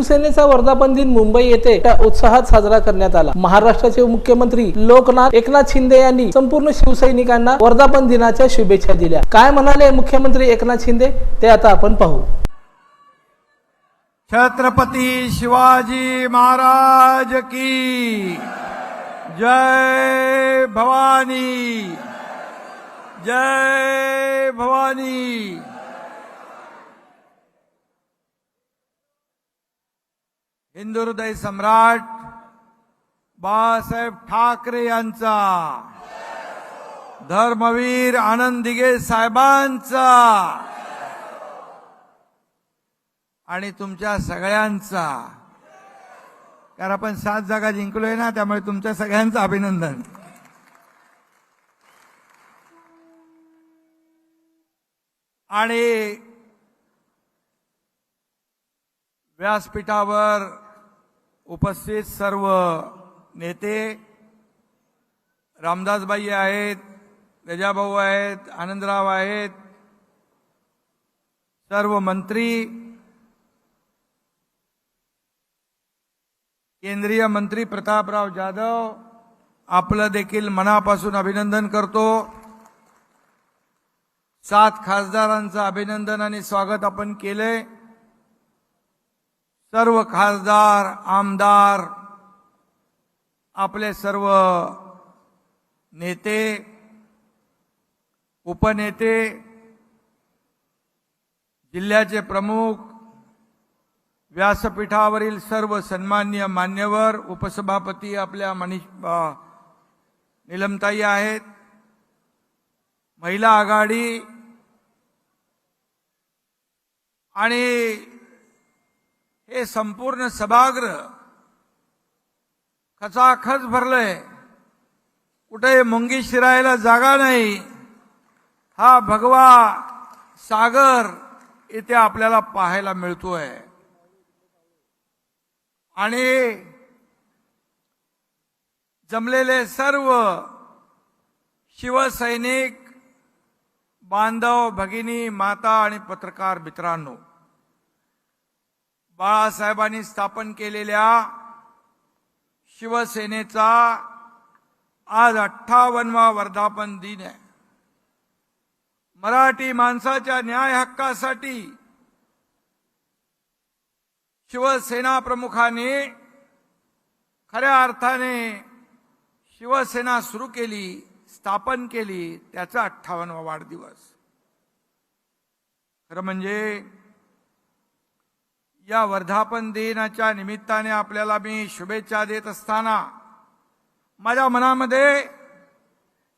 शिवसेनेचा वर्धापन दिन मुंबई येथे उत्साहात साजरा करण्यात आला। महाराष्ट्राचे मुख्यमंत्री लोकनाथ एकनाथ शिंदे यांनी संपूर्ण शिवसैनिकांना वर्धापन दिनाच्या शुभेच्छा दिल्या। काय म्हणाले मुख्यमंत्री एकनाथ शिंदे ते आता आपण पाहू। छत्रपती शिवाजी महाराज की जय भवानी, जय भवानी। हिंदू हृदय सम्राट बाळासाहेब ठाकरे यांचा, धर्मवीर आनंद दिघे साहेबांचा आणि तुमच्या सगळ्यांचा, कारण आपण 7 जागा जिंकलोय ना, त्यामुळे तुमच्या सगळ्यांचं अभिनंदन। आणि व्यासपीठावर उपस्थित सर्व नेते, रामदासबाई आहेत, गजाभाऊ आहेत, आनंदराव आहेत, सर्व मंत्री, केंद्रीय मंत्री प्रतापराव जाधव, आपलं देखील मनापासून अभिनंदन करतो। 7 खासदारांचं अभिनंदन आणि स्वागत आपण केले। सर्व खासदार, आमदार, आपले सर्व नेते, उपनेते, जिल्ह्याचे प्रमुख, व्यासपीठावरील सर्व सन्माननीय मान्यवर, उपसभापती आपल्या नीलमताई आहेत, महिला आघाडी आणि हे संपूर्ण सभागृह खचाखच भरलंय, कुठे मुंगी शिरायला जागा नाही। हा भगवा सागर इथे आपल्याला पाहायला मिळतोय। आणि जमलेले सर्व शिवसैनिक बांधव, भगिनी, माता आणि पत्रकार मित्रांनो, बाळासाहेबांनी स्थापन केलेल्या शिवसेनेचा आज 58वा वर्धापन दिन आहे। मराठी माणसाच्या न्याय हक्कासाठी शिवसेना प्रमुखांनी खऱ्या अर्थाने शिवसेना सुरू केली, स्थापन केली, त्याचा 58वा वाढदिवस। खरं म्हणजे या वर्धापन दिनाच्या निमित्ताने आपल्याला मी शुभेच्छा देत असताना माझ्या मनामध्ये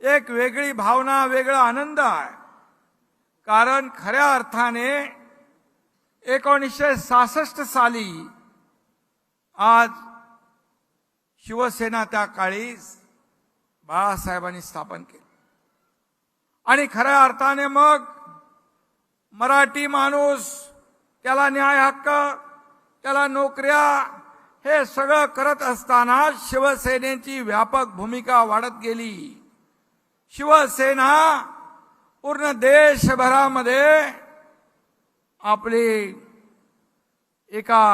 एक वेगळी भावना, वेगळा आनंद आहे। कारण खऱ्या अर्थाने 1966 साली आज शिवसेना त्या काळी बाळासाहेबांनी स्थापन केली आणि खऱ्या अर्थाने मग मराठी माणूस, त्याला न्याय हक्क, त्याला नोकऱ्या, हे सगळं करत असताना शिवसेनेची व्यापक भूमिका वाढत गेली। शिवसेना पूर्ण देशभरामध्ये आपली एका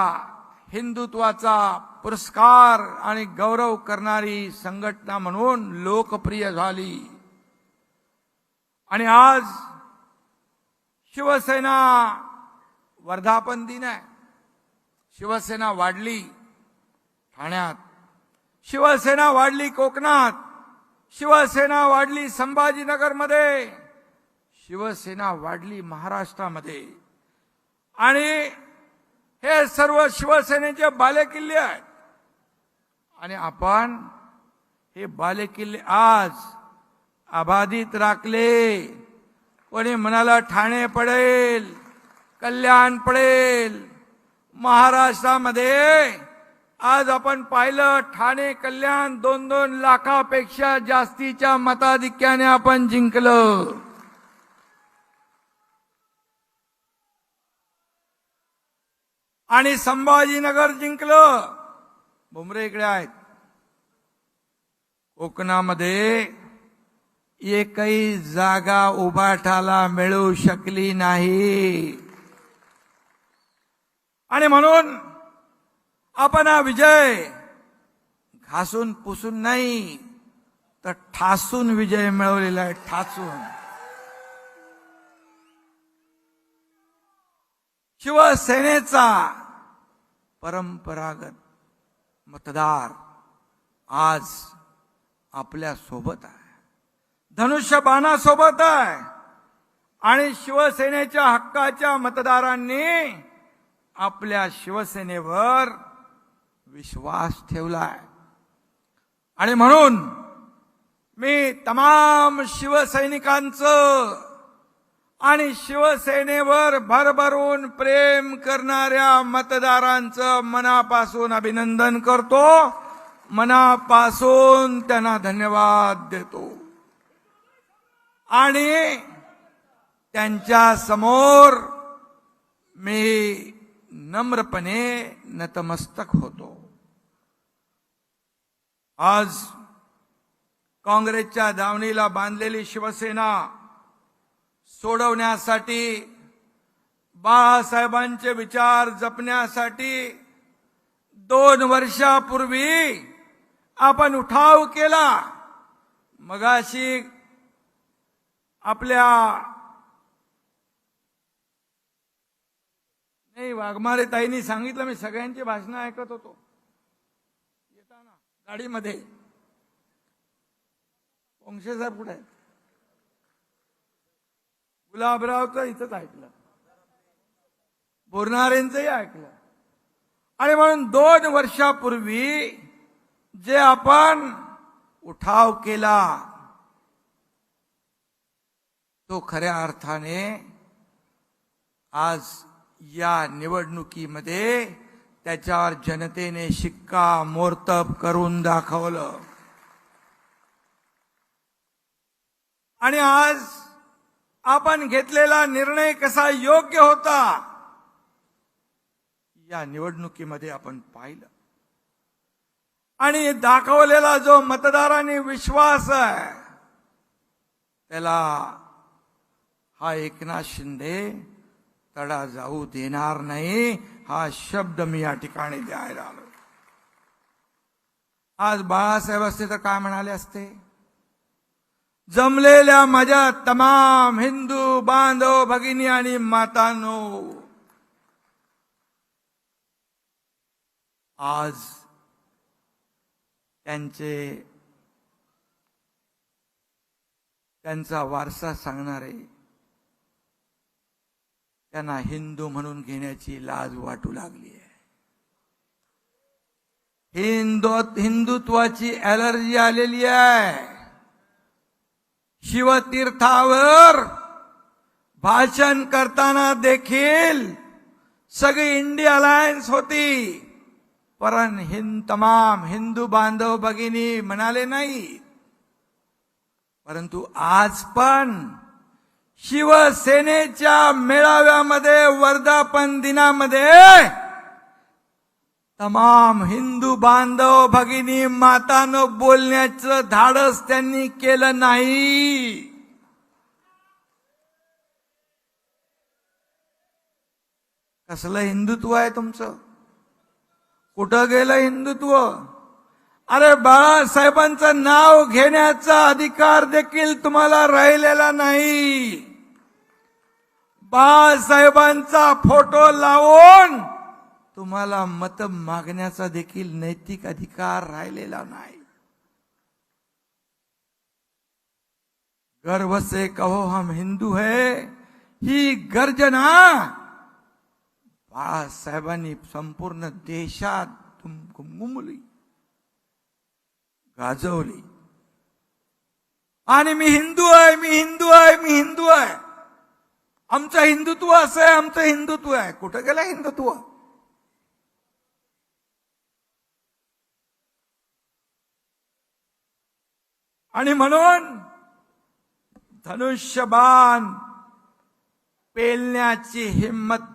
हिंदुत्वाचा पुरस्कार आणि गौरव करणारी संघटना म्हणून लोकप्रिय झाली। आणि आज शिवसेना वर्धापन दिन आहे। शिवसेना वाढली ठाण्यात, शिवसेना वाढली कोकणात, शिवसेना वाढली संभाजीनगरमध्ये, शिवसेना वाढली महाराष्ट्रामध्ये। आणि हे सर्व शिवसेनेचे बालेकिल्ले आहेत। आणि आपण हे बालेकिल्ले आज अबाधित राखले। कोणी म्हणाला ठाणे पडेल, कल्याण पडेल, महाराष्ट्रामध्ये आज आपण पाहिलं ठाणे, कल्याण 2-2 लाखापेक्षा जास्तीच्या मताधिक्याने आपण जिंकलं। आणि संभाजीनगर जिंकलं। भुमरे इकडे आहेत। कोकणामध्ये एकही जागा उभाटाला मिळू शकली नाही। आणि म्हणून आपण हा विजय घासून पुसून नाही तर ठासून विजय मिळवलेला आहे, ठासून. शिवसेनेचा परंपरागत मतदार आज आपल्या सोबत आहे, धनुष्यबाणासोबत आहे. आणि शिवसेनेच्या हक्काच्या मतदारांनी आपल्या शिवसेनेवर विश्वास ठेवलाय. आणि म्हणून मी तमाम शिवसैनिकांचं आणि शिवसेनेवर भरभरून प्रेम करणाऱ्या मतदारांचं मनापासून अभिनंदन करतो, मनापासून त्यांना धन्यवाद देतो. आणि त्यांच्या समोर मी नम्रपणे नतमस्तक होतो. आज काँग्रेसच्या दावणीला बांधलेली शिवसेना सोडवण्यासाठी, बाळासाहेबांचे विचार जपण्यासाठी 2 वर्षापूर्वी आपण उठाव केला. मगाशी आपल्या वाघमारे ताईंनी सांगितलं, मी सगळ्यांची भाषणं ऐकत होतो येताना गाडीमध्ये. वंशे साहेब कुठे आहेत? गुलाबरावचं इथंच ऐकलं, बोरणारेंचंही ऐकलं. आणि म्हणून 2 वर्षापूर्वी जे आपण उठाव केला तो खऱ्या अर्थाने आज या निवडणुकीमध्ये त्याच्यावर जनतेने शिक्कामोर्तब करून दाखवलं. आणि आज आपण घेतलेला निर्णय कसा योग्य होता या निवडणुकीमध्ये आपण पाहिलं. आणि दाखवलेला जो मतदारांनी विश्वास आहे त्याला हा एकनाथ शिंदे तडा जाऊ देणार नाही, हा शब्द मी या ठिकाणी द्यायला आलो. आज बाळासाहेब असते तर काय म्हणाले असते? जमलेल्या माझ्या तमाम हिंदू बांधव भगिनी आणि मातांनो, आज त्यांचा वारसा सांगणारे त्यांना हिंदू म्हणून घेण्याची लाज वाटू लागली आहे. हिंदुत्वाची ॲलर्जी आलेली आहे. शिवतीर्थावर भाषण करताना देखील सगळी इंडिया अलायन्स होती, पण तमाम हिंदू बांधव भगिनी म्हणाले नाही. परंतु आज पण शिवसेनेच्या मेळाव्यामध्ये, वर्धापन दिनामध्ये तमाम हिंदू बांधव भगिनी मातानं बोलण्याचं धाडस त्यांनी केलं नाही. कसलं हिंदुत्व आहे तुमचं? कुठं गेलं हिंदुत्व? अरे बाळासाहेबांचं नाव घेण्याचा अधिकार देखील तुम्हाला राहिलेला नाही. बाळासाहेबांचा फोटो लावून तुम्हाला मत मागण्याचा देखील नैतिक अधिकार राहिलेला नाही. गर्व से कहो हम हिंदू है ही गर्जना बाळासाहेबांनी संपूर्ण देशात घुमली, गाजवली. आणि मी हिंदू आहे, मी हिंदू आहे, मी हिंदू आहे. आमचं हिंदुत्व असं आहे, आमचं हिंदुत्व आहे. कुठं गेलं हिंदुत्व? आणि म्हणून धनुष्यबाण पेलण्याची हिम्मत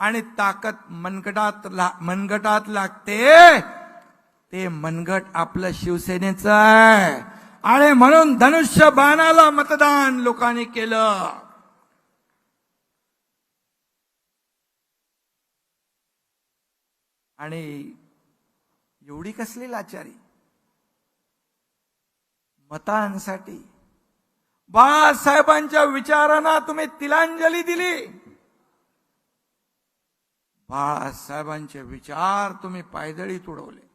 आणि ताकद मनगटात लागते. ते मनगट आपलं शिवसेनेचं आहे. आणि म्हणून धनुष्यबाणाला मतदान लोकांनी केलं. आणि एवढी कसली लाचारी मतांसाठी? बाळासाहेबांच्या विचारांना तुम्ही तिलांजली दिली. बाळासाहेबांचे विचार तुम्ही पायदळी तुडवले.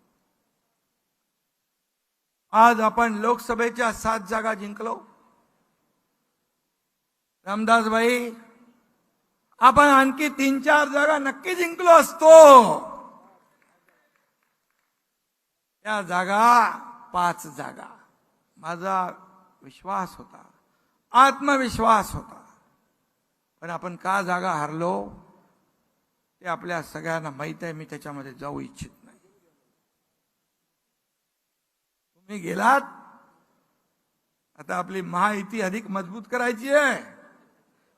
आज आपण लोकसभेच्या 7 जागा जिंकलो. रामदासभाई, आपण आणखी 3-4 जागा नक्की जिंकलो असतो. या जागा 5 जागा माझा विश्वास होता, आत्मविश्वास होता. पण आपण का जागा हारलो ते आपल्या सगळ्यांना माहित आहे. मी त्याच्यामध्ये जाऊ इच्छित नाही. तुम्ही गेलात, आता आपली महायुती अधिक मजबूत करायची आहे.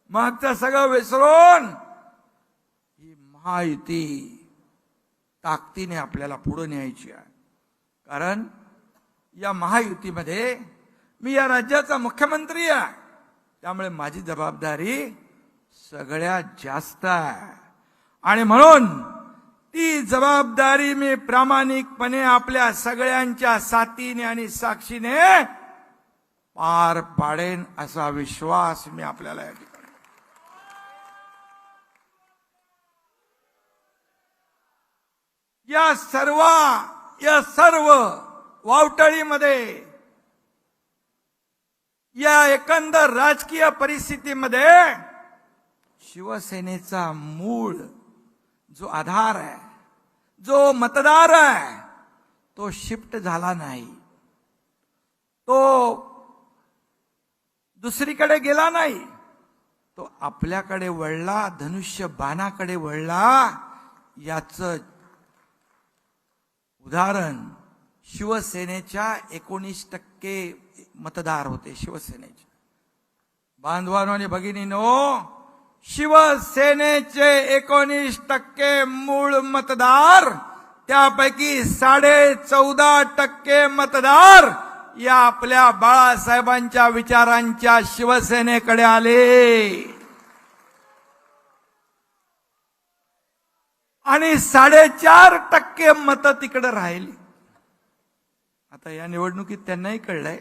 मागचं सगळं विसरून ही महायुती ताकदीने आपल्याला पुढे न्यायची आहे. कारण या महायुतीमध्ये मी या राज्याचा मुख्यमंत्री आहे, त्यामुळे माझी जबाबदारी सगळ्यात जास्त आहे. आणि म्हणून ती जबाबदारी मी प्रामाणिकपणे आपल्या सगळ्यांच्या साथीने आणि साक्षीने पार पाडेन असा विश्वास मी आपल्याला या ठिकाणी. या सर्व वावटळीमध्ये, या एकंदर राजकीय परिस्थितीमध्ये शिवसेनेचा मूळ जो आधार आहे, जो मतदार आहे, तो शिफ्ट झाला नाही. तो दुसरीकडे गेला नाही. तो आपल्याकडे वळला, धनुष्य बाणाकडे वळला. याचं उदाहरण शिवसेनेच्या 19% मतदार होते. शिवसेनेचे बांधवांनो आणि भगिनींनो, शिवसेनेचे 19% मूळ मतदार, त्यापैकी 14.5% मतदार या आपल्या बाळासाहेबांच्या विचारांच्या शिवसेनेकडे आले. आणि 4.5% मतं तिकडे राहिली. आता या निवडणुकीत त्यांनाही कळलंय.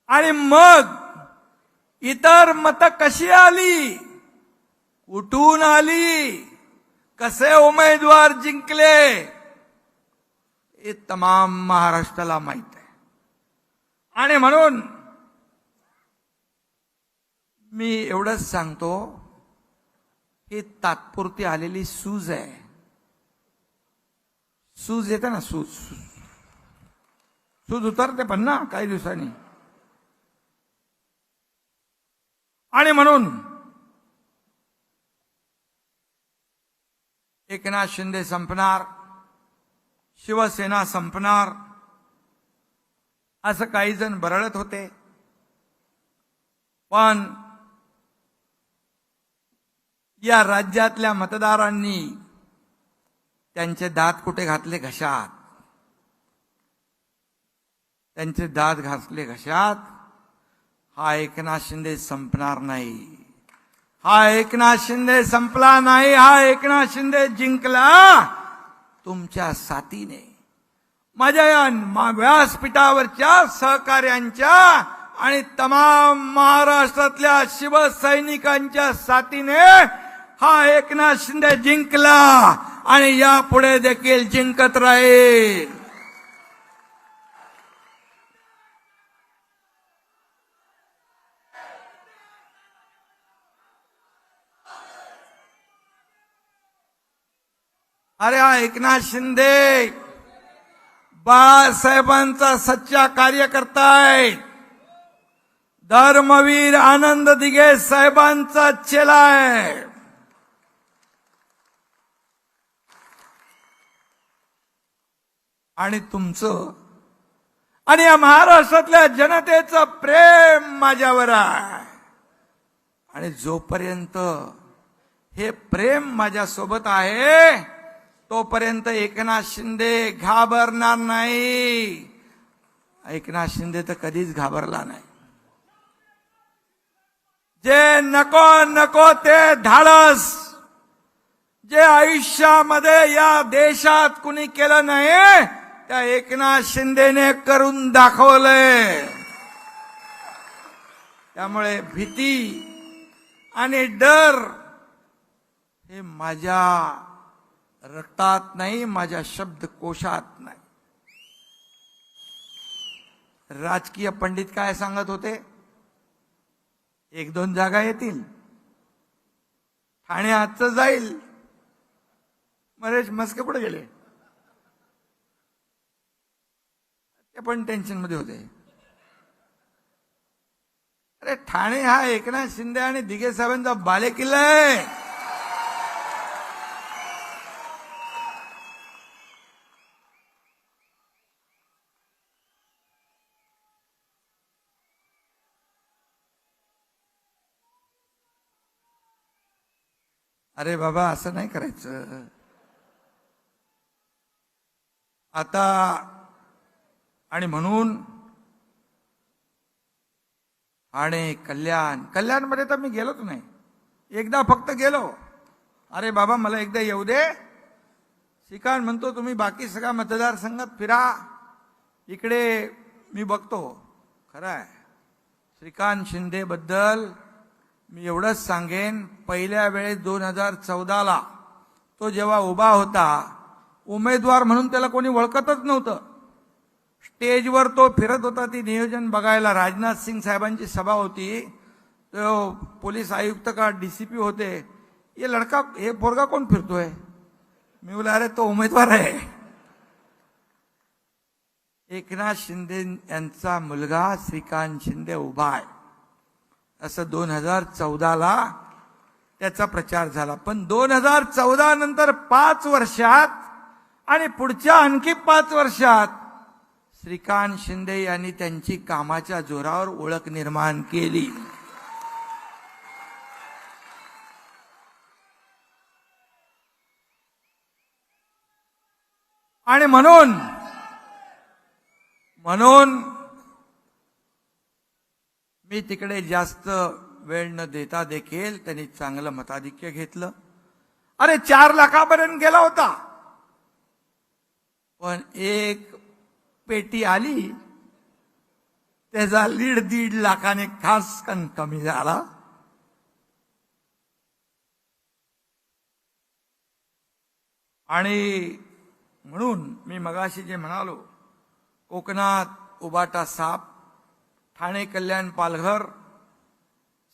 आणि मग इतर मतं कशी आली, कुठून आली, कसे उमेदवार जिंकले, हे तमाम महाराष्ट्राला माहित आहे. आणि म्हणून मी एवढंच सांगतो, ही तात्पुरती आलेली सूज आहे. सूज येते ना, सूज उतरते पण ना काही दिवसांनी. आणि म्हणून एकनाथ शिंदे संपणार, शिवसेना संपणार असं काही जण बरळत होते. पण या राज्यातल्या मतदारांनी त्यांचे दात कुठे घातले? घशात. त्यांचे दात घासले घशात. हा एकनाथ शिंदे संपणार नाही. हा एकनाथ शिंदे संपला नाही. हा एकनाथ शिंदे जिंकला तुमच्या साथीने, माझ्या या व्यासपीठावरच्या सहकार्यांच्या आणि तमाम महाराष्ट्रातल्या शिवसैनिकांच्या साथीने हा एकनाथ शिंदे जिंकला आणि यापुढे देखील जिंकत राहील. अरे हा एकनाथ शिंदे बाळासाहेबांचा सच्चा कार्यकर्ता आहे. धर्मवीर आनंद दिघे साहेबांचा चेला आहे. आणि तुमचं आणि या महाराष्ट्रातल्या जनतेचं प्रेम माझ्यावर आहे. आणि जोपर्यंत हे प्रेम माझ्यासोबत आहे तोपर्यंत एकनाथ शिंदे घाबरणार नाही. एकनाथ शिंदे तर कधीच घाबरला नाही. जे नको नको ते धाडस जे आयुष्यामध्ये या देशात कुणी केलं नाही त्या एकनाथ शिंदेने करून दाखवलंय. त्यामुळे भीती आणि डर हे माझ्या रक्तात नाही, माझ्या शब्दकोशात नाही. राजकीय पंडित काय सांगत होते, 1-2 जागा येतील, ठाणे आजचं जाईल. मरेश मस्के पुढे गेले, ते पण टेन्शन मध्ये होते. अरे ठाणे हा एकनाथ शिंदे आणि दिघे साहेबांचा बालेकिल्ला आहे. अरे बाबा असं नाही करायचं. आता आणि म्हणून ठाणे कल्याणमध्ये तर मी गेलोच नाही. एकदा फक्त गेलो. अरे बाबा मला एकदा येऊ दे. श्रीकांत म्हणतो तुम्ही बाकी सगळ्या मतदारसंघात फिरा, इकडे मी बघतो. खरं आहे, श्रीकांत शिंदे बद्दल मी एवढंच सांगेन, पहिल्या वेळेस 2014ला तो जेव्हा उभा होता उमेदवार म्हणून त्याला कोणी ओळखतच नव्हतं. स्टेजवर तो फिरत होता ती नियोजन बघायला. राजनाथ सिंग साहेबांची सभा होती, तो पोलीस आयुक्त का डीसीपी होते. ये लड़का, हे पोरगा कोण फिरतोय? मी बोला अरे तो उमेदवार आहे, एकनाथ शिंदे यांचा मुलगा श्रीकांत शिंदे उभा आहे. असं 2014ला त्याचा प्रचार झाला. पण 2014 नंतर 5 वर्षात आणि पुढच्या आणखी 5 वर्षात श्रीकांत शिंदे यांनी त्यांची कामाच्या जोरावर ओळख निर्माण केली. आणि म्हणून मी तिकडे जास्त वेळ न देता देखील त्यांनी चांगलं मताधिक्य घेतलं. अरे 4 लाखापर्यंत गेला होता, पण एक पेटी आली, त्याचा लीड 1.5 लाखाने खास कमी झाला. आणि म्हणून मी मगाशी जे म्हणालो, कोकणात उबाटा साप, ठाणे कल्याण पालघर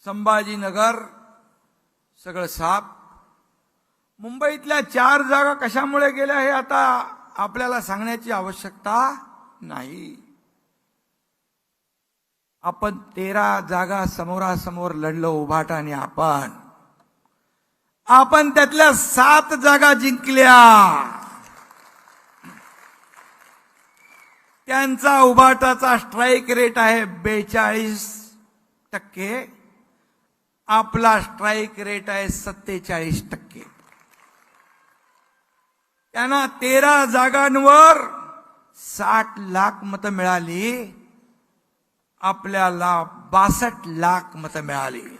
संभाजीनगर सगळं साप. मुंबईतल्या 4 जागा कशामुळे गेल्या हे आता आपल्याला सांगण्याची आवश्यकता नाही. आपण 13 जागा समोरासमोर लढलो उभाटा आणि आपण त्यातल्या 7 जागा जिंकल्या. त्यांचा उभाटाचा स्ट्राईक रेट आहे 42%, आपला स्ट्राईक रेट आहे 47%. त्यांना 13 जागांवर 60 लाख मतं मिळाली, आपल्याला 62 लाख मतं मिळाली.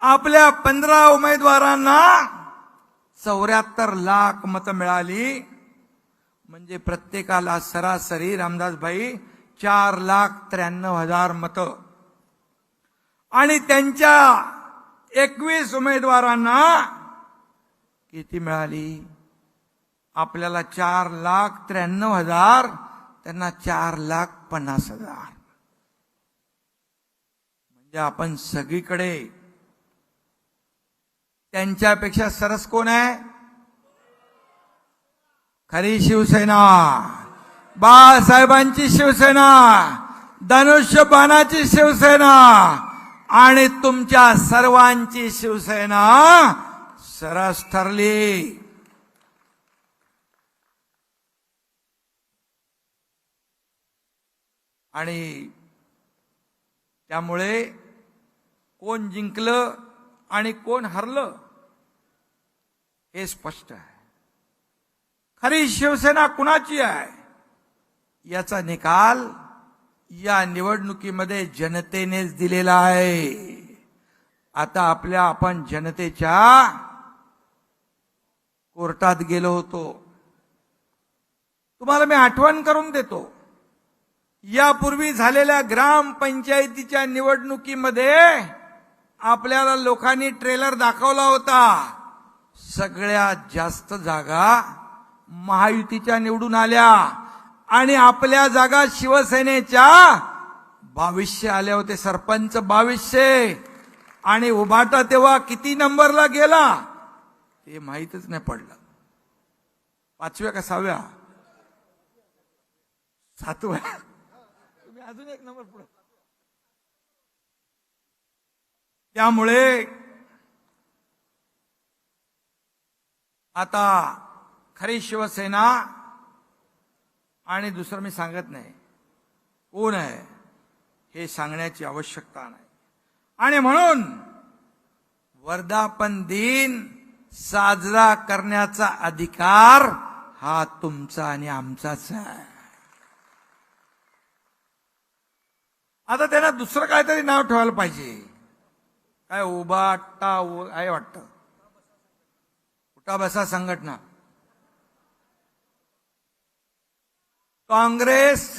आपल्या 15 उमेदवारांना 74 लाख मतं मिळाली. म्हणजे प्रत्येकाला सरासरी रामदासभाई 4,93,000 मतं. आणि त्यांच्या 21 उमेदवारांना किती मिळाली? आपल्याला 4,93,000, त्यांना 4,50,000. म्हणजे आपण सगळीकडे त्यांच्यापेक्षा सरस कोण आहे? खरी शिवसेना, बाळासाहेबांची शिवसेना, धनुष्यबाणाची शिवसेना आणि तुमच्या सर्वांची शिवसेना सरस ठरली. आणि त्यामुळे कोण जिंकलं आणि कोण हरलं हे स्पष्ट आहे. खरी शिवसेना कुणाची आहे याचा निकाल या निवडणुकीमध्ये जनतेनेच दिलेला आहे. आता आपण जनतेच्या कोर्टात गेलो होतो. तुम्हाला मी आठवण करून देतो, यापूर्वी झालेल्या ग्रामपंचायतीच्या निवडणुकीमध्ये आपल्याला लोकांनी ट्रेलर दाखवला होता. सगळ्यात जास्त जागा महायुतीच्या निवडून आल्या आणि आपल्या जागा शिवसेनेच्या 2200 आल्या होते. सरपंच 2200 आणि उभाटा तेव्हा किती नंबरला गेला ते माहीतच नाही पडलं. 5व्या का 6व्या? 7व्या. तुम्ही अजून एक नंबर पुढे. त्यामुळे आता खरी शिवसेना आणि दुसरं मी सांगत नाही कोण आहे हे सांगण्याची आवश्यकता नाही. आणि म्हणून वर्धापन दिन साजरा करण्याचा अधिकार हा तुमचा आणि आमचाच आहे. आता त्यांना दुसरं काहीतरी नाव ठेवायला पाहिजे. काय उभाटा आहे वाटतं, उठा बसा संघटना. काँग्रेस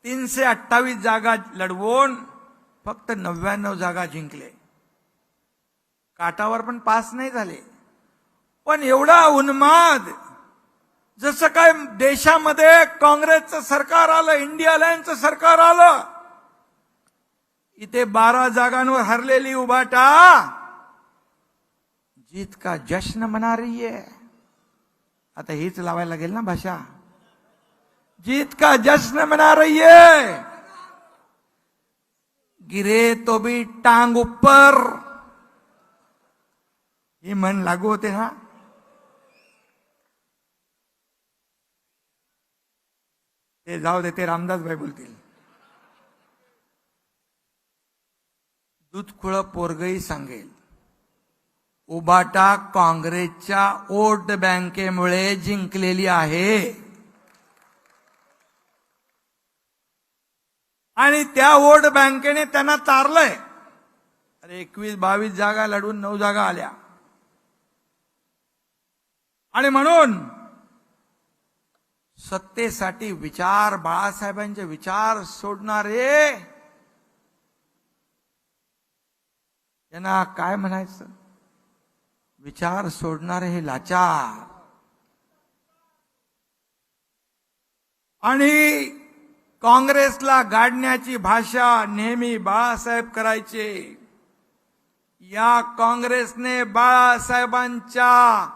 328 जागा लढवून फक्त 99 जागा जिंकले. काटावर पण पास नाही झाले. पण एवढा उन्माद, जसं काय देशामध्ये काँग्रेसचं सरकार आलं, इंडिया अलायन्सचं सरकार आलं, इथे 12 जागांवर हरलेली उभाटा जीत का जश्न मना रही है. आता हीच लावायला लागेल ना भाषा. जीत का जश्न मना रही है. गिरे तो भी टांग ऊपर, ही मन लागू होते ना. ते जाऊ दे, ते रामदास भाई बोलतील. दूधखुळ पोरगही सांगेल, उभाटा काँग्रेसच्या वोट बँकेमुळे जिंकलेली आहे. आणि त्या वोट बँकेने त्यांना तारलंय. अरे 21-22 जागा लढून 9 जागा आल्या. आणि म्हणून सत्तेसाठी विचार, बाळासाहेबांचे विचार सोडणारे, त्यांना काय म्हणायचं, विचार सोडणारे हे लाचार. आणि काँग्रेसला गाडण्याची भाषा नेहमी बाळासाहेब करायचे. या काँग्रेसने बाळासाहेबांच्या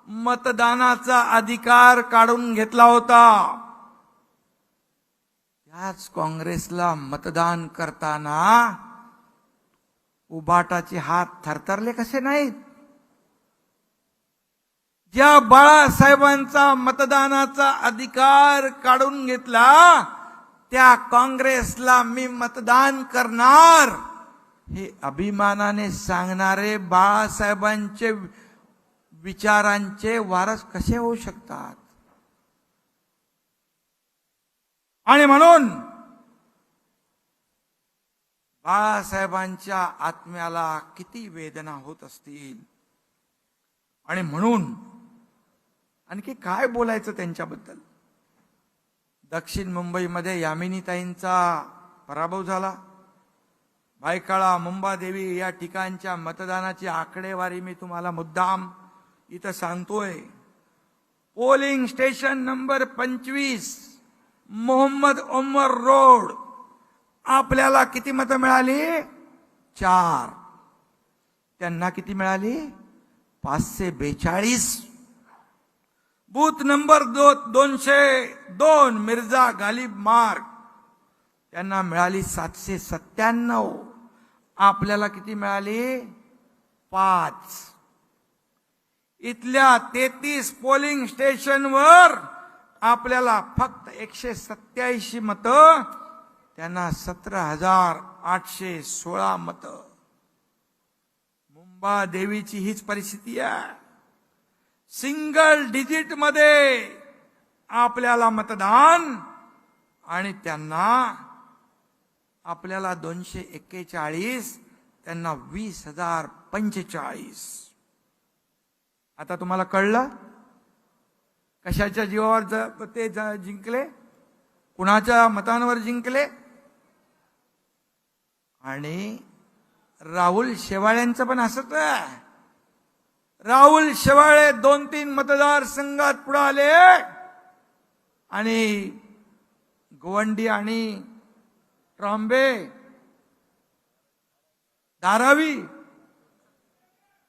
मतदानाचा अधिकार काढून घेतला होता. याच काँग्रेसला मतदान करताना उभाटाचे हात थरथरले कसे नाहीत. ज्या बाळासाहेबांचा मतदानाचा अधिकार काढून घेतला त्या काँग्रेसला मी मतदान करणार हे अभिमानाने सांगणारे बाळासाहेबांचे विचारांचे वारस कसे होऊ शकतात. आणि म्हणून बाळासाहेबांच्या आत्म्याला किती वेदना होत असतील. आणि म्हणून आणखी काय बोलायचं त्यांच्याबद्दल. दक्षिण मुंबईमध्ये यामिनीताईंचा पराभव झाला. भायखळा, मुंबादेवी या ठिकाणच्या मतदानाची आकडेवारी मी तुम्हाला मुद्दाम इथं सांगतोय. Polling station number 25 Mohammad Umar road, आपल्याला किती मतं मिळाली? 4. त्यांना किती मिळाली? 542. बूथ नंबर 202 मिर्झा गालिब मार्ग, त्यांना मिळाली 797. आपल्याला किती मिळाली? 5. इथल्या 33 पोलिंग स्टेशनवर आपल्याला फक्त 187 मतं, त्यांना 17,816 मतं. मुंबादेवीची हीच परिस्थिती आहे. सिंगल डिजिट मध्ये आपल्याला मतदान आणि त्यांना आपल्याला 241 त्यांना 20,045. आता तुम्हाला कळलं कशाच्या जीवावर ते जिंकले, कुणाच्या मतांवर जिंकले. आणि राहुल शेवाळ्यांचं पण असंच आहे. राहुल शेवाळे 2-3 मतदारसंघात पुढे आले आणि गोवंडी आणि ट्रॉम्बे, धारावी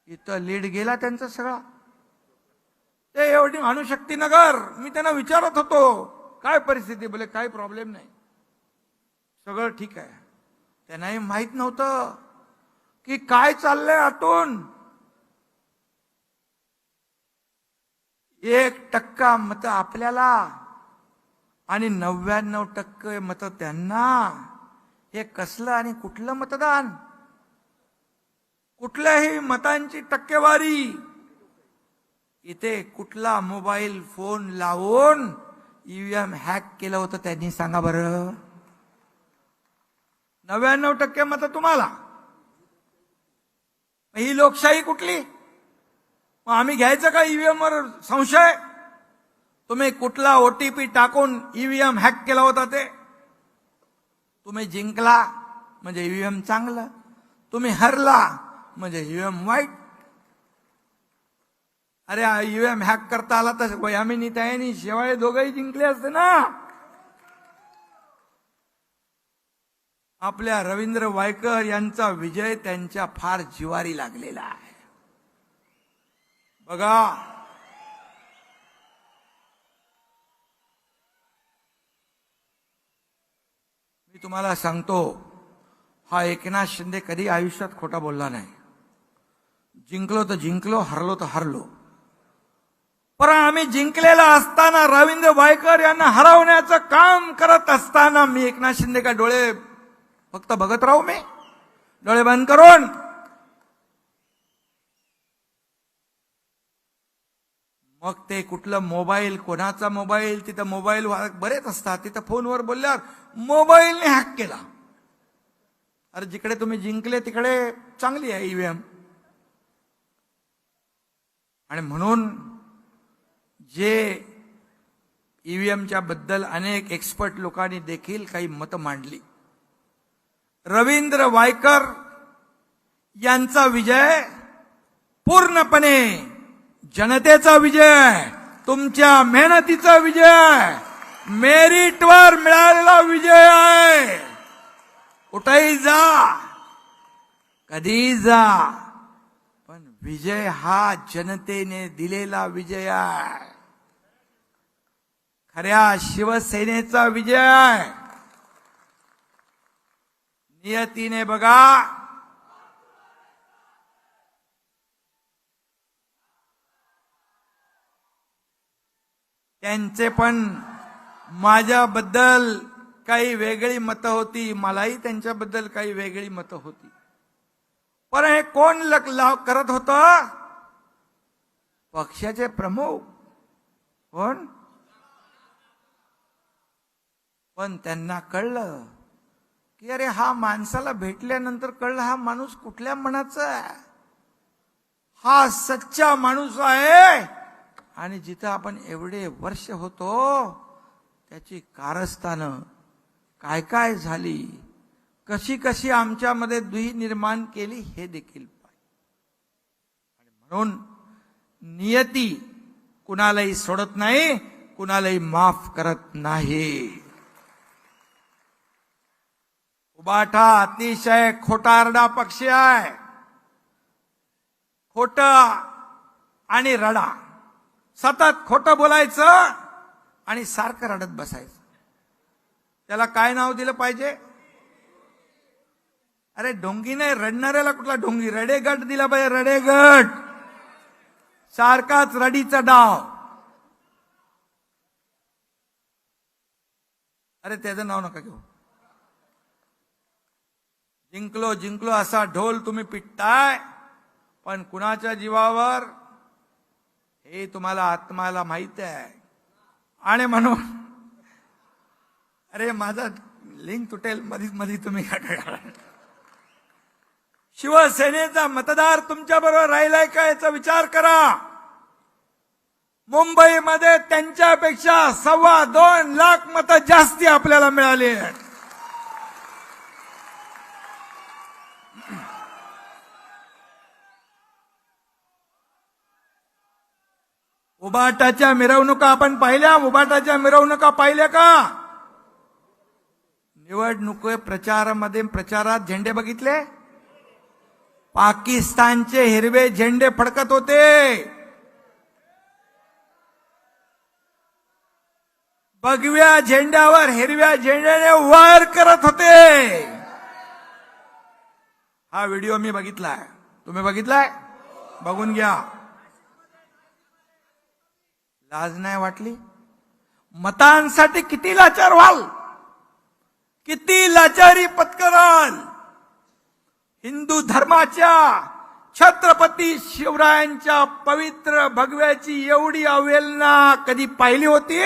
इथं लीड गेला त्यांचा सगळा. ते एवढी अणुशक्तीनगर, मी त्यांना विचारत होतो काय परिस्थिती, बोले काय प्रॉब्लेम नाही, सगळं ठीक आहे. त्यांनाही माहित नव्हतं की काय चाललंय आतून. 1% मत आपल्याला आणि 99% मत त्यांना. हे कसलं आणि कुठलं मतदान, कुठल्याही मतांची टक्केवारी. इथे कुठला मोबाईल फोन लावून ईव्हीएम हॅक केलं होतं त्यांनी, सांगा बरं. 99% मत तुम्हाला. ही लोकशाही कुठली? मग आम्ही घ्यायचं का ईव्हीएम वर संशय? तुम्ही कुठला ओटीपी टाकून ईव्हीएम हॅक केला होता ते? तुम्ही जिंकला म्हणजे ईव्हीएम चांगलं, तुम्ही हरला म्हणजे ईव्हीएम वाईट. अरे ईव्हीएम हॅक करता आला तर वयामिनी त्यानी शेवाळे दोघंही जिंकले असते ना. आपल्या रवींद्र वायकर यांचा विजय त्यांच्या फार जिवारी लागलेला आहे. बघा, मी तुम्हाला सांगतो, हा एकनाथ शिंदे कधी आयुष्यात खोटा बोलला नाही. जिंकलो तर जिंकलो, हरलो तर हरलो. पण आम्ही जिंकलेला असताना, रवींद्र वायकर यांना हरवण्याचं काम करत असताना मी एकनाथ शिंदे का डोळे फक्त बघत राहू? मी डोळे बंद करून? मग ते कुठलं मोबाईल, कोणाचा मोबाईल, तिथं मोबाईल बरेच असतात, तिथं फोनवर बोलल्यावर मोबाईलने हॅक केला. अरे जिकडे तुम्ही जिंकले तिकडे चांगली आहे ईव्हीएम. आणि म्हणून जे ईव्हीएमच्या बद्दल अनेक एक्सपर्ट लोकांनी देखील काही मतं मांडली. रवींद्र वायकर यांचा विजय पूर्णपणे जनतेचा विजय, तुमच्या मेहनतीचा विजय, मेरिटवर मिळालेला विजय आहे. कुठेही जा, कधी जा, पण विजय हा जनतेने दिलेला विजय आहे. खऱ्या शिवसेनेचा विजय आहे. नियतीने बघा, त्यांचे पण माझ्याबद्दल काही वेगळी मतं होती, मलाही त्यांच्याबद्दल काही वेगळी मतं होती. पण हे कोण करत होतं? पक्षाचे प्रमुख. कोण? पण त्यांना कळलं की अरे हा माणसाला भेटल्यानंतर कळलं हा माणूस कुठल्या मनाचा आहे. हा सच्चा माणूस आहे. आणि जिथं आपण एवढे वर्ष होतो त्याची कारस्थानं काय काय झाली, कशी कशी आमच्यामध्ये दुही निर्माण केली हे देखील पाहिजे. आणि म्हणून नियती कुणालाही सोडत नाही, कुणालाही माफ करत नाही. उबाठा अतिशय खोटारडा पक्ष आहे. खोट आणि रडा, सतत खोटं बोलायचं आणि सारखं रडत बसायचं. त्याला काय नाव दिलं पाहिजे? अरे ढोंगी नाही, रडणाऱ्याला कुठला ढोंगी, रडेगट दिला पाहिजे. रडेगट, सारखाच रडीचा डाव. अरे त्याचं नाव नका घेऊ. जिंकलो जिंकलो असा ढोल तुम्ही पिटताय, पण कुणाच्या जीवावर हे तुम्हाला आत्माला माहित आहे. आणि म्हणून अरे माझा लिंक तुटेल मधीच तुम्ही शिवसेनेचा मतदार तुमच्या बरोबर राहिलाय का याचा विचार करा. मुंबईमध्ये त्यांच्यापेक्षा 2.25 लाख मतं जास्ती आपल्याला मिळाली आहेत. उबाटाच्या मिरवणुका आपण पाहिल्या. उबाटाच्या मिरवणुका पाहिल्या का? निवडणूक प्रचारात झेंडे बघितले. पाकिस्तानचे हिरवे झेंडे फडकत होते. भगव्या झेंड्यावर हिरव्या झेंड्याने वार करत होते. हा व्हिडिओ मी बघितलाय. तुम्ही बघितलाय? बघून घ्या. लाज नाही वाटली? मतांसाठी किती लाचार व्हाल, किती लाचारी पत्कराल. हिंदू धर्माच्या छत्रपती शिवरायांच्या पवित्र भगव्याची एवढी अवहेलना कधी पाहिली होती?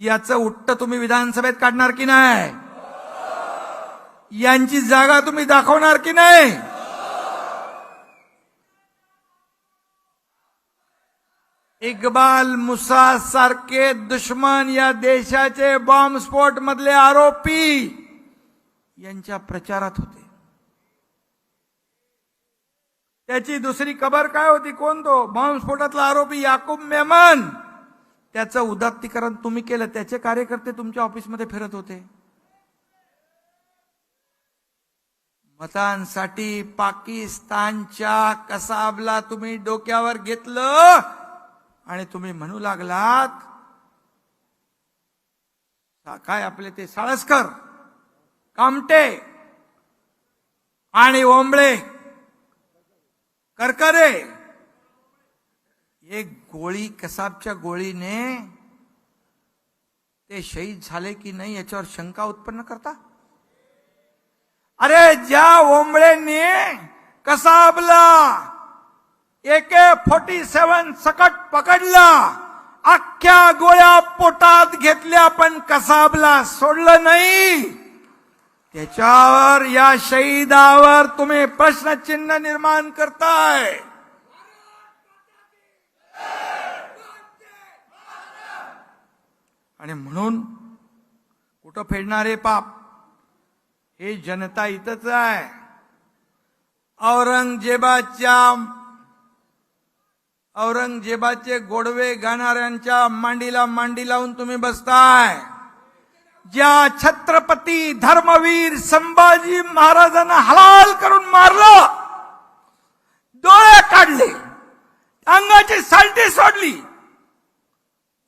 याचं उट्ट तुम्ही विधानसभेत काढणार की नाही? यांची जागा तुम्ही दाखवणार की नाही? इक्बाल मुसा सारखे दुश्मन, या देशाचे बॉम्बस्फोट मधले आरोपी यांच्या प्रचारात होते. त्याची दुसरी खबर काय होती? कोण तो बॉम्बस्फोटातला आरोपी? याकूब मेमन. त्याचं उदात्तीकरण तुम्ही केलं. त्याचे कार्यकर्ते तुमच्या ऑफिसमध्ये फिरत होते. मतांसाठी पाकिस्तानच्या कसाबला तुम्ही डोक्यावर घेतलं आणि तुम्ही म्हणू लागलात काय आपले ते साळसकर, कामटे आणि ओंबळे, करकरे, एक गोळी, कसाबच्या गोळीने ते शहीद झाले की नाही याच्यावर शंका उत्पन्न करता? अरे ज्या ओंबळेंनी कसाबला AK-47 सकट पकडला, अख्ख्या गोळ्या पोटात घेतल्या पण कसाबला सोडलं नाही, त्याच्यावर, या शहीदावर तुम्ही प्रश्नचिन्ह निर्माण करताय. आणि म्हणून कुठं फेडणारे पाप? हे जनता इथंच आहे. औरंगजेबाचे गोडवे गाणाऱ्यांच्या मांडीला मांडी लावून तुम्ही बसताय. ज्या छत्रपती धर्मवीर संभाजी महाराजांना हलाल करून मारलं, डोळे काढले, अंगाची सालटी सोडली,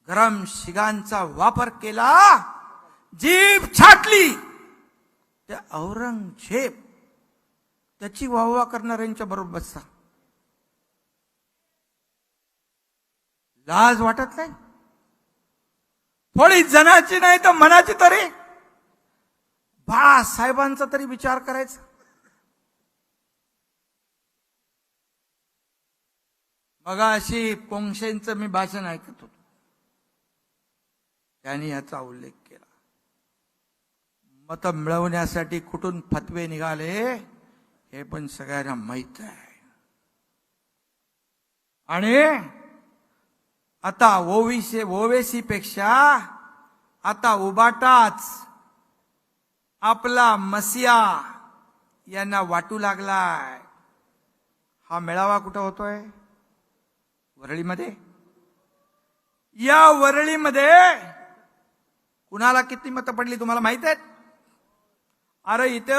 गरम शिगांचा वापर केला, जीभ छाटली, त्या औरंगजेब त्याची वाहवा करणाऱ्यांच्या बरोबर बसता. लाज वाटत नाही? थोडी जनाची नाही तर मनाची तरी. बाळासाहेबांचा तरी विचार करायचा. मगाशी पोंक्षेंचं मी भाषण ऐकत होतो. त्यांनी याचा उल्लेख केला. मत मिळवण्यासाठी कुठून फतवे निघाले हे पण सगळ्यांना माहित आहे. आणि आता ओवेसी पेक्षा आता उबाटाच आपला मसिया यांना वाटू लागलाय. हा मेळावा कुठं होतोय? वरळीमध्ये. या वरळीमध्ये कुणाला किती मतं पडली तुम्हाला माहित आहेत? अरे इथे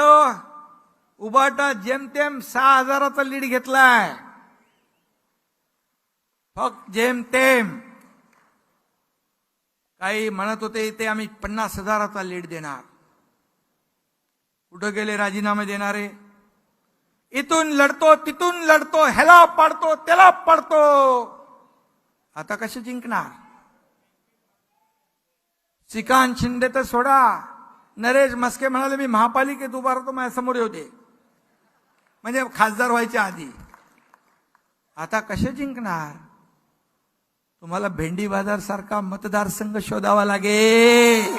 उबाटा जेमतेम 6,000चा लीड घेतलाय. फक्त जेमतेम. काही म्हणत होते इथे आम्ही 50,000चा लीड देणार. कुठं गेले राजीनामे देणारे? इथून लढतो, तिथून लढतो, ह्याला पाडतो, त्याला पाडतो. आता कसे जिंकणार? श्रीकांत शिंदे तर सोडा, नरेश म्हस्के म्हणाले मी महापालिकेत उभा राहतो, माझ्या समोर होते, म्हणजे खासदार व्हायच्या आधी. आता कसे जिंकणार? तुम्हाला भेंडी बाजार सारखा मतदारसंघ शोधावा लागेल.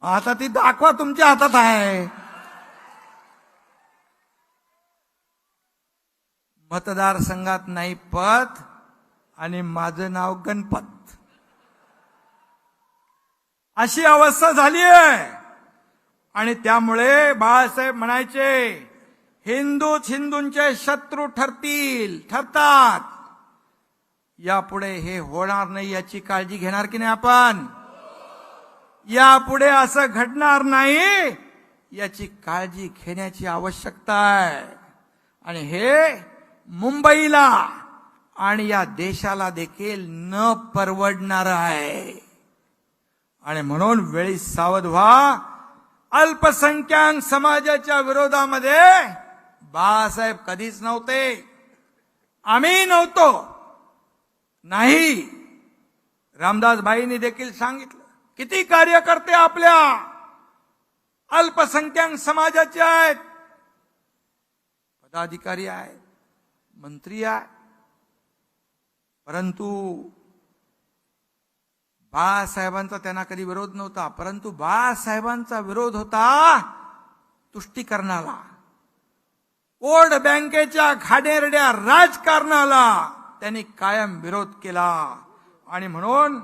आता ती दाखवा, तुमच्या हातात आहे. मतदारसंघात नाही पत आणि माझं नाव गणपत, अशी अवस्था झाली आहे. आणि त्यामुळे बाळासाहेब म्हणायचे, हिंदूच हिंदूंचे शत्रू ठरतात. यापुढे हे होणार नाही याची काळजी घेणार की नाही आपण? यापुढे असं घडणार नाही याची काळजी घेण्याची आवश्यकता आहे. आणि हे मुंबईला आणि या देशाला देखील न परवडणार आहे. आणि म्हणून वेळी सावध व्हा. अल्पसंख्याक समाजाच्या विरोधामध्ये बाळासाहेब कधीच नव्हते, आम्ही नव्हतो. नाही, रामदासभाईंनी देखील सांगितलं, किती कार्यकर्ते आपल्या अल्पसंख्याक समाजाचे आहेत, पदाधिकारी आहेत, मंत्री आहेत. परंतु बाळासाहेबांचा त्यांना कधी विरोध नव्हता. परंतु बाळासाहेबांचा विरोध होता तुष्टीकरणाला, वोट बँकेच्या घाणेरड्या राजकारणाला त्यांनी कायम विरोध केला. आणि म्हणून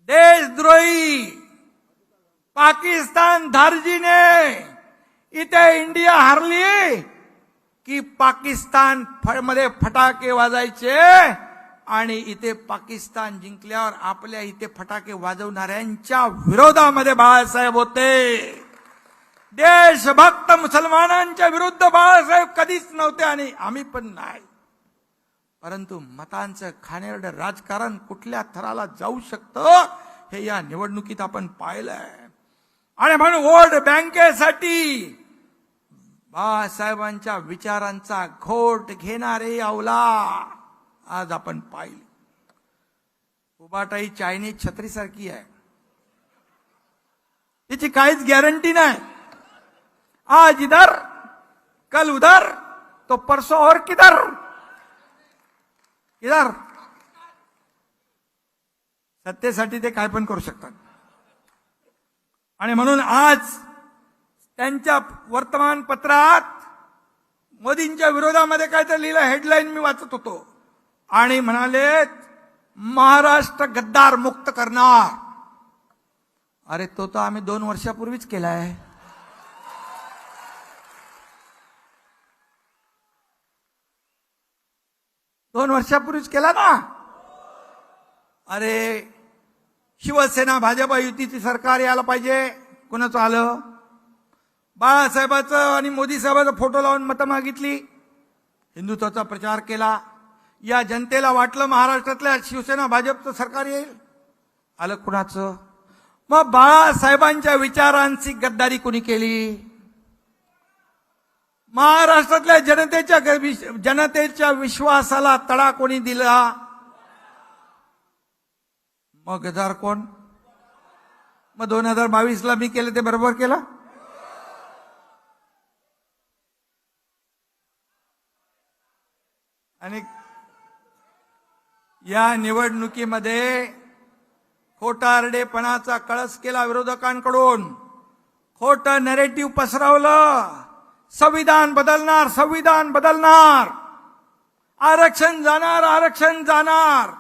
देशद्रोही पाकिस्तान धार्जीने इथे इंडिया हारली की पाकिस्तान मध्ये फटाके वाजायचे आणि इथे पाकिस्तान जिंकल्यावर आपल्या इथे फटाके वाजवणाऱ्यांच्या विरोधामध्ये बाळासाहेब होते. देशभक्त मुसलमानांच्या विरुद्ध बाळासाहेब कधीच नव्हते आणि आम्ही पण नाही. परंतु मतांचं घाणेरडं राजकारण कुठल्या थराला जाऊ शकतं हे या निवडणुकीत आपण पाहिलंय. आणि म्हणून वोट बँकेसाठी बाळासाहेबांच्या विचारांचा घोट घेणारे अवला आज आपण पाहिले. उबाटाई चायनीज छत्रीसारखी आहे, तिची काहीच गॅरंटी नाही. आज इधर कल उधर तो परसों और किधर इधर. सत्तेसाठी ते काय पण करू शकतात. आणि म्हणून आज त्यांच्या वर्तमानपत्रात मोदींच्या विरोधामध्ये काय तर लिहिलं, हेडलाईन मी वाचत होतो आणि म्हणाले महाराष्ट्र गद्दार मुक्त करणार. अरे तो तर आम्ही 2 वर्षापूर्वीच केलाय. दोन वर्षापूर्वीच केला ना. अरे शिवसेना भाजप युतीची सरकार यायला पाहिजे. कोणाचं आलं? बाळासाहेबाचं आणि मोदी साहेबाचा फोटो लावून मतं मागितली, हिंदुत्वाचा प्रचार केला. या जनतेला वाटलं महाराष्ट्रातल्या शिवसेना भाजपचं सरकार येईल. आलं कुणाचं? मग बाळासाहेबांच्या विचारांची गद्दारी कोणी केली? महाराष्ट्रातल्या जनतेच्या विश्वासाला तडा कोणी दिला? मग गद्दार कोण? मग 2022ला मी केलं ते बरोबर केलं? आणि या निवडणुकीमध्ये खोटारडेपणाचा कळस केला विरोधकांकडून. खोटं नॅरेटिव्ह पसरवलं. संविधान बदलणार, संविधान बदलणार, आरक्षण जाणार, आरक्षण जाणार.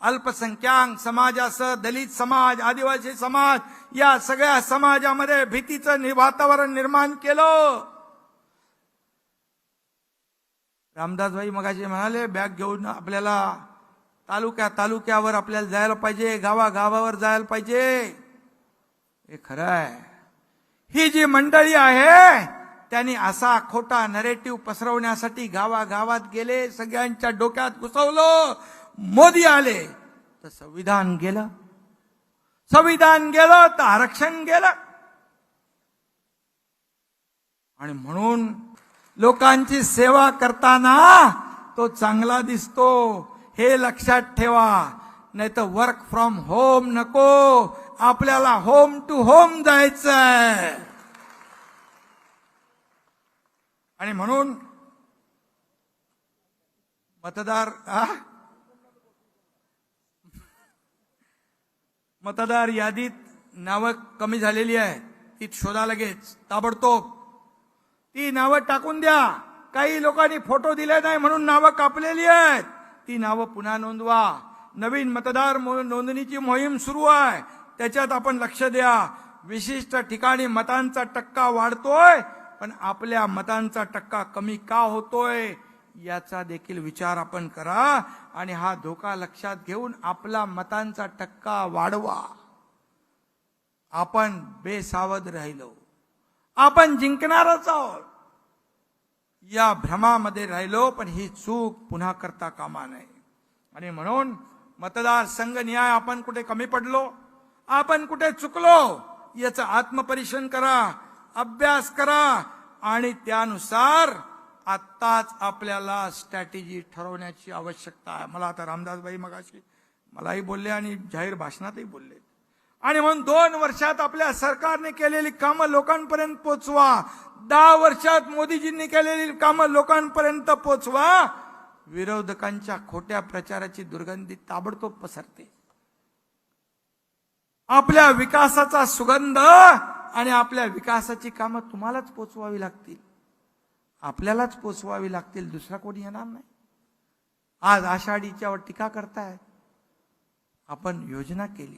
अल्पसंख्याक समाजासह दलित समाज, आदिवासी समाज या सगळ्या समाजामध्ये भीतीचं वातावरण निर्माण केलं. रामदासभाई मगाशी म्हणाले, बॅग घेऊन आपल्याला तालुक्यावर आपल्याला जायला पाहिजे, गावागावावर जायला पाहिजे. हे खरं आहे. ही जी मंडळी आहे त्यांनी असा खोटा नरेटिव्ह पसरवण्यासाठी गावागावात गेले, सगळ्यांच्या डोक्यात घुसवलं. मोदी आले तर संविधान गेलं, संविधान गेलं तर आरक्षण गेलं. आणि म्हणून लोकांची सेवा करताना तो चांगला दिसतो, हे लक्षात ठेवा. नाही तर वर्क फ्रॉम होम नको, आपल्याला होम टू होम जायचंय. आणि म्हणून मतदार मतदार यादीत नावं कमी झालेली आहे, ती शोधा लगेच ताबडतोब. ती नावं टाकून द्या. काही लोकांनी फोटो दिले नाही म्हणून नावं कापलेली आहेत, ती नावं पुन्हा नोंदवा. नवीन मतदार नोंदणीची मोहीम सुरू आहे, त्याच्यात आपण लक्ष द्या. विशिष्ट ठिकाणी मतांचा टक्का वाढतोय, पण आपल्या मतांचा टक्का कमी का होतोय याचा देखील विचार आपण करा आणि हा धोका लक्षात घेऊन आपला मतांचा टक्का वाढवा. आपण बेसावध राहिलो, आपण जिंकणारच आहोत या भ्रमामध्ये राहिलो, पण ही चूक पुन्हा करता कामा नये. आणि म्हणून मतदार संघ न्याय आपण कुठे कमी पडलो, आपण कुठे चुकलो याचं आत्मपरीक्षण करा, अभ्यास करा आणि त्यानुसार आत्ताच आपल्याला स्ट्रॅटेजी ठरवण्याची आवश्यकता आहे. मला आता रामदासबाई मगाशी मलाही बोलले आणि जाहीर भाषणातही बोलले. आणि म्हणून 2 वर्षात आपल्या सरकारने केलेली कामं लोकांपर्यंत पोचवा. 10 वर्षात मोदीजींनी केलेली कामं लोकांपर्यंत पोचवा. विरोधकांच्या खोट्या प्रचाराची दुर्गंधी ताबडतोब पसरते. आपल्या विकासाचा सुगंध आणि आपल्या विकासाची कामं तुम्हालाच पोचवावी लागतील, आपल्यालाच पोचवावी लागतील, दुसरा कोणी येणार नाही. आज आषाढीच्यावर टीका करतायत. आपण योजना केली,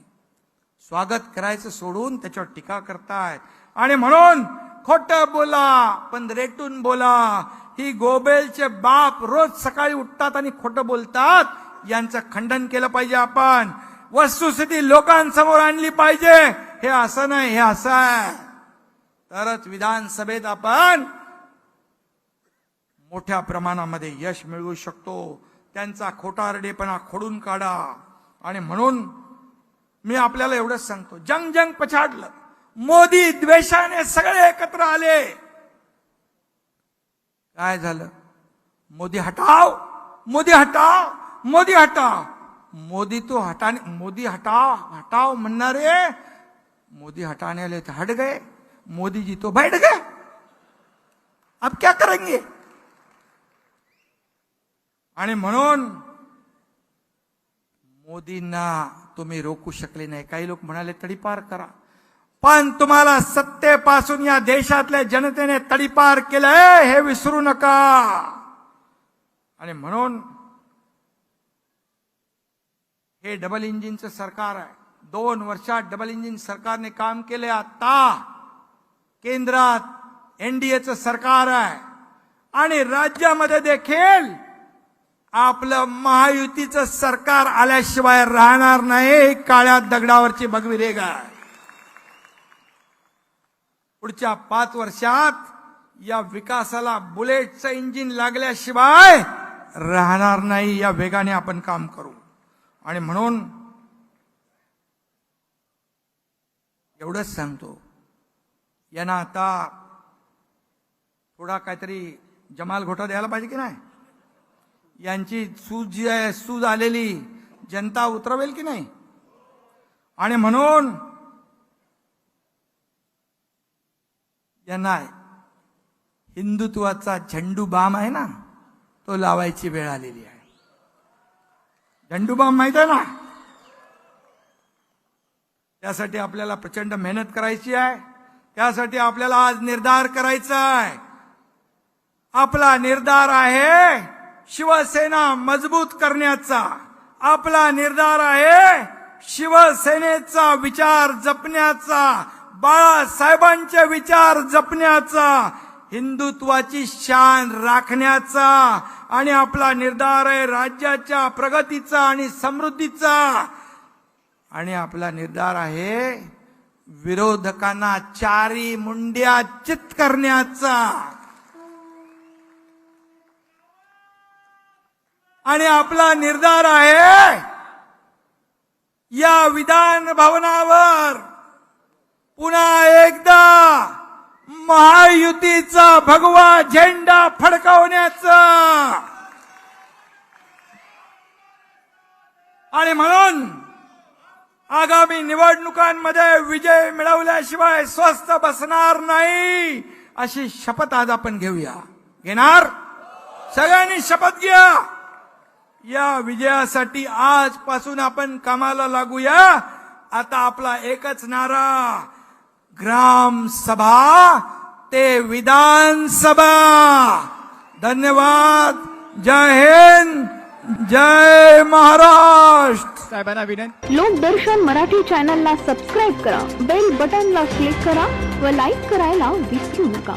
स्वागत करायचं सोडून त्याच्यावर टीका करतायत. आणि म्हणून खोटं बोला पण रेटून बोला. ही गोबेलचे बाप रोज सकाळी उठतात आणि खोटं बोलतात, यांचं खंडन केलं पाहिजे. आपण वस्तुस्थिती लोकांसमोर आणली पाहिजे. हे असं नाही, हे असं आहे, तरच विधानसभेत आपण मोठ्या प्रमाणामध्ये यश मिळवू शकतो. त्यांचा खोटारडेपणा खोडून काढा. आणि म्हणून मी आपल्याला एवढंच सांगतो, जंग जंग पछाडलं, मोदी द्वेषाने सगळे एकत्र आले. काय झालं? मोदी हटाव, मोदी हटाव, मोदी हटाव. मोदी तो हटाने, मोदी हटाव हटाव म्हणणारे मोदी हटाने वाले तो हट गए, मोदी जी तो बैठ गए. अब क्या करेंगे? आणि म्हणून मोदींना तुम्ही रोखू शकले नाही. काही लोक म्हणाले तडीपार करा, पण तुम्हाला सत्तेपासून या देशातल्या जनतेने तडीपार केलंय हे विसरू नका. आणि म्हणून हे डबल इंजिनचं सरकार आहे. 2 वर्षात डबल इंजिन सरकारने काम केले. आता केंद्रात एनडीएचं सरकार आहे आणि राज्यामध्ये देखील आपलं महायुतीचं सरकार आल्याशिवाय राहणार नाही. काळ्या दगडावरची भगवी रेघ आहे. पुढच्या 5 वर्षात या विकासाला बुलेटचं इंजिन लागल्याशिवाय राहणार नाही. या वेगाने आपण काम करू. आणि म्हणून एवढंच सांगतो, यांना आता थोडा काहीतरी जमाल घोटा द्यायला पाहिजे की नाही. यांची सूज जी आहे, सूज आलेली जनता उतरवेल की नाही. आणि म्हणून यांना हिंदुत्वाचा झेंडू बाम आहे ना, तो लावायची वेळ आलेली आहे. झेंडू बाम माहित आहे ना, त्यासाठी आपल्याला प्रचंड मेहनत करायची आहे. त्यासाठी आपल्याला आज निर्धार करायचा आहे. आपला निर्धार आहे शिवसेना मजबूत करण्याचा. आपला निर्धार आहे शिवसेनेचा विचार जपण्याचा, बाळासाहेबांचे विचार जपण्याचा, हिंदुत्वाची शान राखण्याचा. आणि आपला निर्धार आहे राज्याच्या प्रगतीचा आणि समृद्धीचा. आणि आपला निर्धार आहे विरोधकांना चारी मुंड्या चित करण्याचा. आणि आपला निर्धार आहे या विधान भवनावर पुन्हा एकदा महायुतीचा भगवा झेंडा फडकवण्याचा. आणि म्हणून आगामी निवडणुकांमध्ये विजय मिळवल्याशिवाय स्वस्थ बसणार नाही, अशी शपथ आज आपण घेऊया. घेणार? सगळ्यांनी शपथ घ्या. या विजयासाठी आजपासून आपण कामाला लागूया. आता आपला एकच नारा, ग्राम सभा ते विधानसभा. धन्यवाद. जय हिंद, जय महाराष्ट्र. साहेबांना विनंती. लोकदर्शन मराठी चॅनलला सबस्क्राईब करा, बेल बटनला क्लिक करा व लाईक करायला विसरू नका.